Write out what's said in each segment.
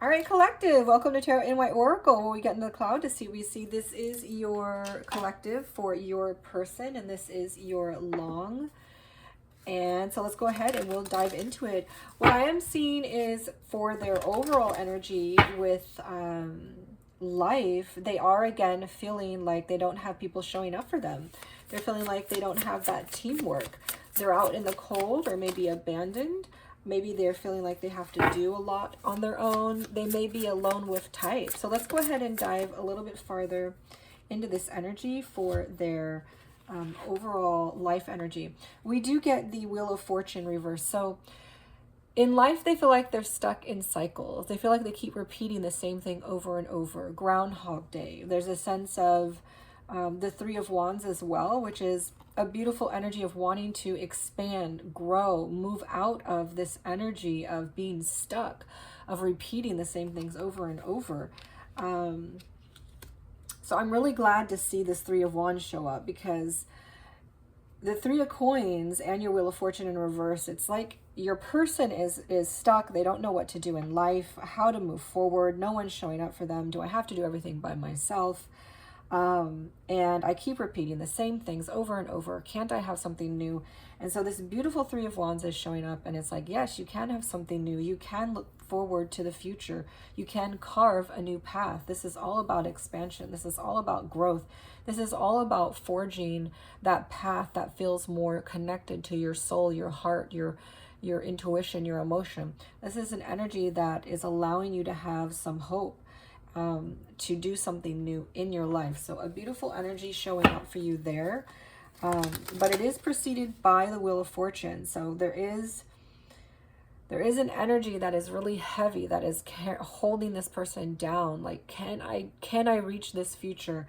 All right, collective, welcome to Tarot in White Oracle, where we get into the cloud to see what we see. This is your collective for your person, and this is your long. And so let's go ahead and we'll dive into it. What I am seeing is for their overall energy with life, they are again feeling like they don't have people showing up for them. They're feeling like they don't have that teamwork. They're out in the cold or maybe abandoned. Maybe they're feeling like they have to do a lot on their own. They may be a lone wolf type. So let's go ahead and dive a little bit farther into this energy for their overall life energy. We do get the Wheel of Fortune reverse. So in life, they feel like they're stuck in cycles. They feel like they keep repeating the same thing over and over. Groundhog Day. There's a sense of the Three of Wands as well, which is a beautiful energy of wanting to expand, grow, move out of this energy of being stuck, of repeating the same things over and over. So I'm really glad to see this Three of Wands show up, because the Three of Coins and your Wheel of Fortune in reverse, it's like your person is stuck. They don't know what to do in life, how to move forward. No one's showing up for them. Do I have to do everything by myself? And I keep repeating the same things over and over. Can't I have something new? And so this beautiful Three of Wands is showing up, and it's like, yes, you can have something new. You can look forward to the future. You can carve a new path. This is all about expansion. This is all about growth. This is all about forging that path that feels more connected to your soul, your heart, your intuition, your emotion. This is an energy that is allowing you to have some hope, to do something new in your life. So a beautiful energy showing up for you there. But it is preceded by the Wheel of Fortune. So there is an energy that is really heavy, that is holding this person down. Like, can I reach this future?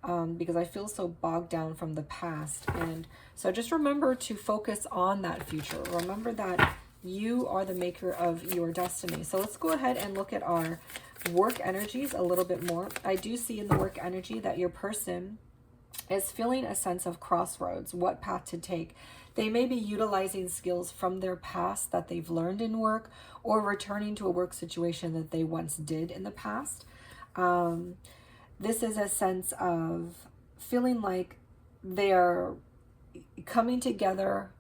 Because I feel so bogged down from the past. And so just remember to focus on that future. Remember that you are the maker of your destiny. So let's go ahead and look at our work energies a little bit more. I do see in the work energy that your person is feeling a sense of crossroads, what path to take. They may be utilizing skills from their past that they've learned in work, or returning to a work situation that they once did in the past. This is a sense of feeling like they are coming together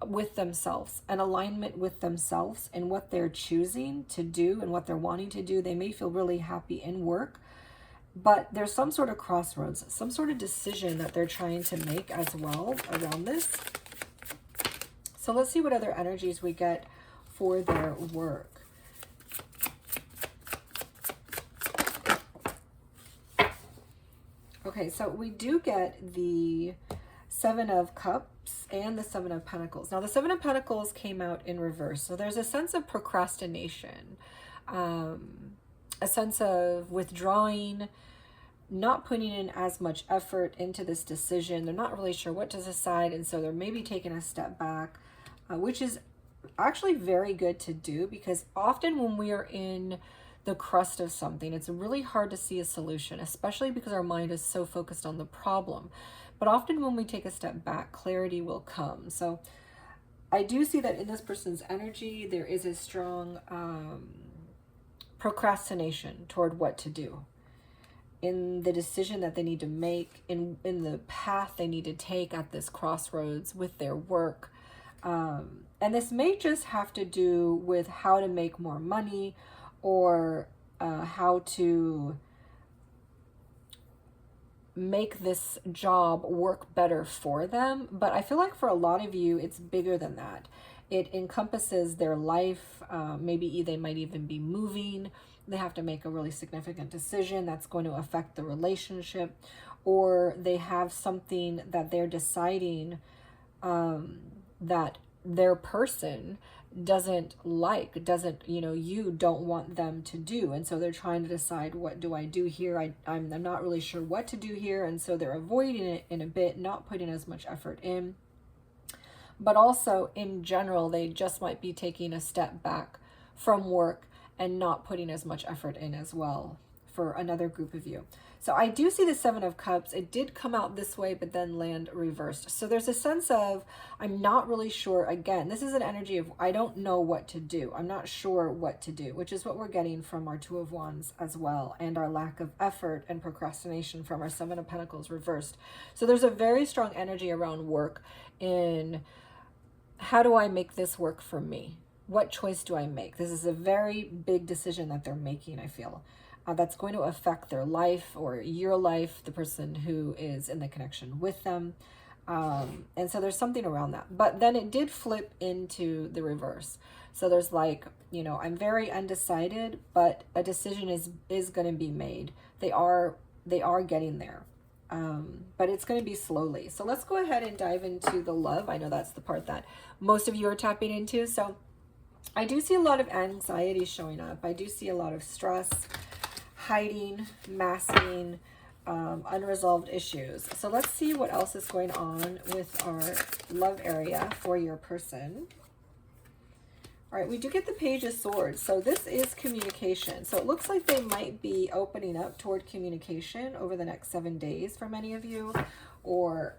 with themselves, an alignment with themselves and what they're choosing to do and what they're wanting to do. They may feel really happy in work, but there's some sort of crossroads, some sort of decision that they're trying to make as well around this. So let's see what other energies we get for their work. Okay, so we do get the Seven of Cups and the Seven of Pentacles. Now, the Seven of Pentacles came out in reverse. So there's a sense of procrastination, a sense of withdrawing, not putting in as much effort into this decision. They're not really sure what to decide, and so they're maybe taking a step back, which is actually very good to do, because often when we are in the crust of something, it's really hard to see a solution, especially because our mind is so focused on the problem. But often when we take a step back, clarity will come. So I do see that in this person's energy, there is a strong procrastination toward what to do, in the decision that they need to make, in the path they need to take at this crossroads with their work. And this may just have to do with how to make more money, or how to make this job work better for them. But I feel like for a lot of you, it's bigger than that. It encompasses their life. Maybe they might even be moving. They have to make a really significant decision that's going to affect the relationship, or they have something that they're deciding that their person doesn't like, doesn't, you don't want them to do. And so they're trying to decide, what do I do here? I'm not really sure what to do here. And so they're avoiding it in a bit, not putting as much effort in. But also in general, they just might be taking a step back from work and not putting as much effort in as well for another group of you. So I do see the Seven of Cups. It did come out this way, but then land reversed. So there's a sense of, I'm not really sure. Again, this is an energy of, I don't know what to do. I'm not sure what to do, which is what we're getting from our Two of Wands as well, and our lack of effort and procrastination from our Seven of Pentacles reversed. So there's a very strong energy around work in, how do I make this work for me? What choice do I make? This is a very big decision that they're making, I feel. That's going to affect their life or your life, the person who is in the connection with them. And so there's something around that. But then it did flip into the reverse. So there's like, you know, I'm very undecided, but a decision is going to be made. They are getting there. But it's going to be slowly. So let's go ahead and dive into the love. I know that's the part that most of you are tapping into. So I do see a lot of anxiety showing up. I do see a lot of stress, hiding, masking, unresolved issues. So let's see what else is going on with our love area for your person. All right, we do get the Page of Swords. So this is communication. So it looks like they might be opening up toward communication over the next 7 days for many of you, or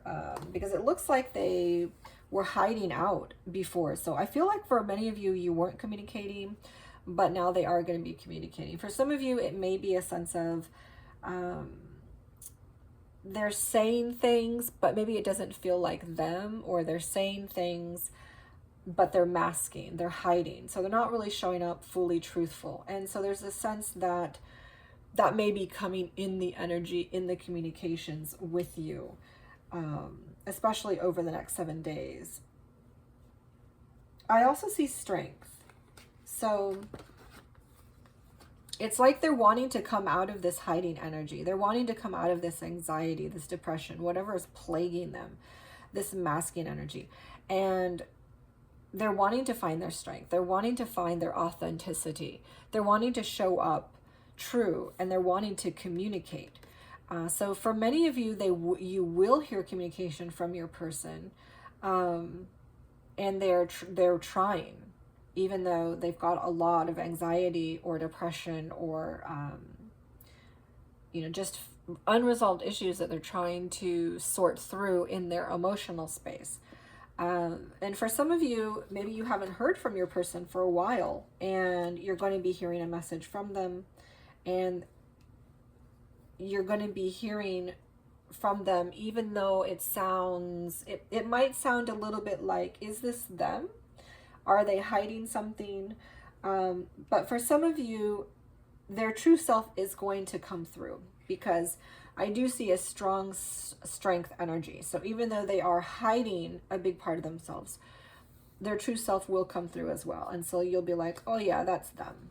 because it looks like they were hiding out before. So I feel like for many of you, you weren't communicating, but now they are going to be communicating. For some of you, it may be a sense of they're saying things, but maybe it doesn't feel like them, or they're saying things, but they're masking, they're hiding. So they're not really showing up fully truthful. And so there's a sense that that may be coming in the energy, in the communications with you, especially over the next 7 days. I also see strength. So it's like they're wanting to come out of this hiding energy. They're wanting to come out of this anxiety, this depression, whatever is plaguing them, this masking energy. And they're wanting to find their strength. They're wanting to find their authenticity. They're wanting to show up true, and they're wanting to communicate. So for many of you, you will hear communication from your person, and they're trying, even though they've got a lot of anxiety or depression or you know, just unresolved issues that they're trying to sort through in their emotional space. And for some of you, maybe you haven't heard from your person for a while, and you're going to be hearing a message from them, and you're going to be hearing from them, even though it might sound a little bit like, is this them? Are they hiding something? But for some of you, their true self is going to come through, because I do see a strong strength energy. So even though they are hiding a big part of themselves, their true self will come through as well. And so you'll be like, oh yeah, that's them.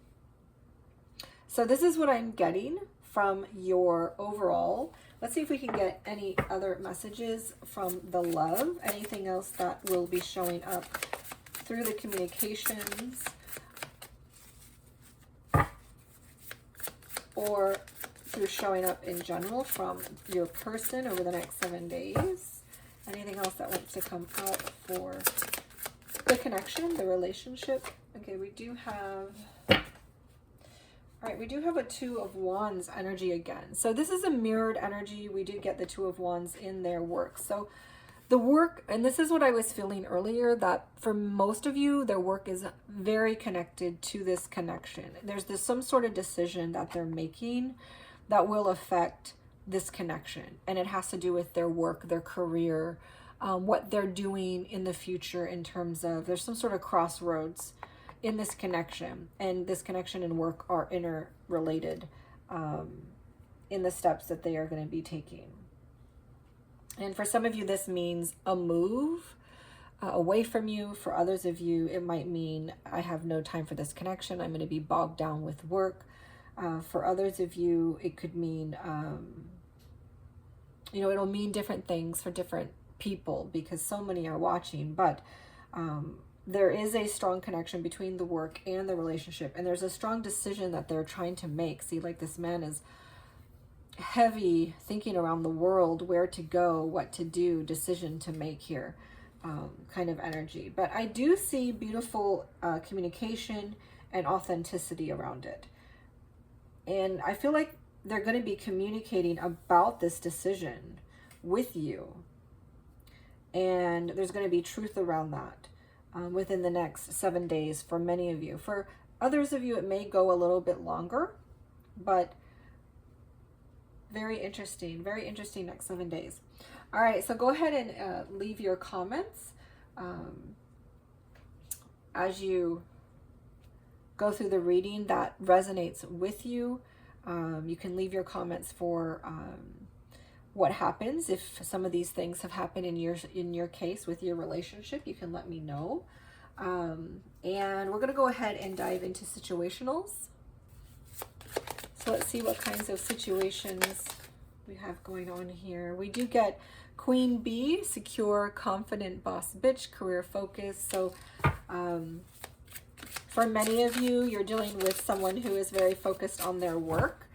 So this is what I'm getting from your overall. Let's see if we can get any other messages from the love. Anything else that will be showing up through the communications, or through showing up in general from your person over the next 7 days. Anything else that wants to come out for the connection, the relationship? Okay, we do have, all right, we do have a Two of Wands energy again. So this is a mirrored energy. We did get the Two of Wands in their work. So the work, and this is what I was feeling earlier, that for most of you, their work is very connected to this connection. There's some sort of decision that they're making that will affect this connection. And it has to do with their work, their career, what they're doing in the future in terms of, there's some sort of crossroads in this connection. And this connection and work are interrelated in the steps that they are going to be taking. And for some of you, this means a move away from you. For others of you, it might mean, I have no time for this connection. I'm going to be bogged down with work. For others of you, it could mean, you know, it'll mean different things for different people, because so many are watching. But there is a strong connection between the work and the relationship. And there's a strong decision that they're trying to make. See, like this man is heavy thinking around the world, where to go, what to do, decision to make here, kind of energy. But I do see beautiful communication and authenticity around it. And I feel like they're going to be communicating about this decision with you. And there's going to be truth around that within the next 7 days for many of you. For others of you, it may go a little bit longer, but very interesting next 7 days. All right, so go ahead and leave your comments as you go through the reading that resonates with you. You can leave your comments for what happens if some of these things have happened in your case with your relationship. You can let me know. And we're going to go ahead and dive into situationals. So let's see what kinds of situations we have going on here. We do get Queen Bee, secure, confident, boss bitch, career focus. So for many of you, you're dealing with someone who is very focused on their work.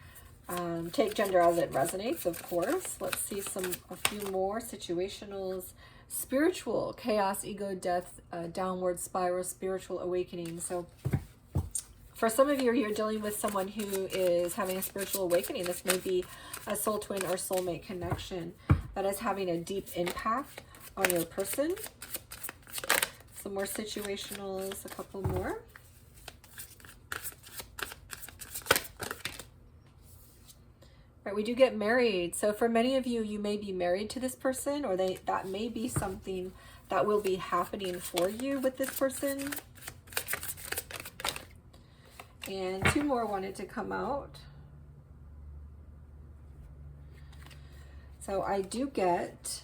Take gender as it resonates, of course. Let's see a few more situationals. Spiritual, chaos, ego, death, downward spiral, spiritual awakening. So for some of you, you're dealing with someone who is having a spiritual awakening. This may be a soul twin or soulmate connection that is having a deep impact on your person. Some more situationals, a couple more. Right, we do get married. So for many of you, you may be married to this person, or that may be something that will be happening for you with this person. And two more wanted to come out. So I do get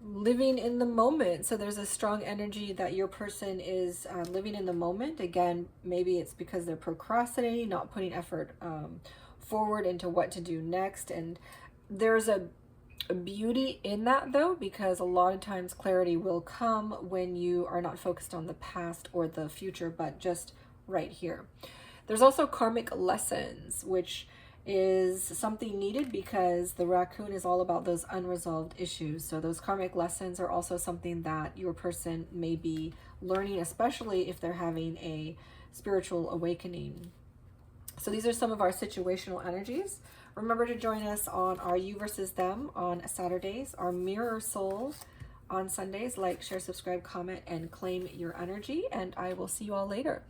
living in the moment. So there's a strong energy that your person is living in the moment. Again, maybe it's because they're procrastinating, not putting effort forward into what to do next. And there's a beauty in that, though, because a lot of times clarity will come when you are not focused on the past or the future, but just right here. There's also karmic lessons, which is something needed because the raccoon is all about those unresolved issues. So those karmic lessons are also something that your person may be learning, especially if they're having a spiritual awakening. So these are some of our situational energies. Remember to join us on our You versus Them on Saturdays, our Mirror Soul on Sundays. Like, share, subscribe, comment, and claim your energy. And I will see you all later.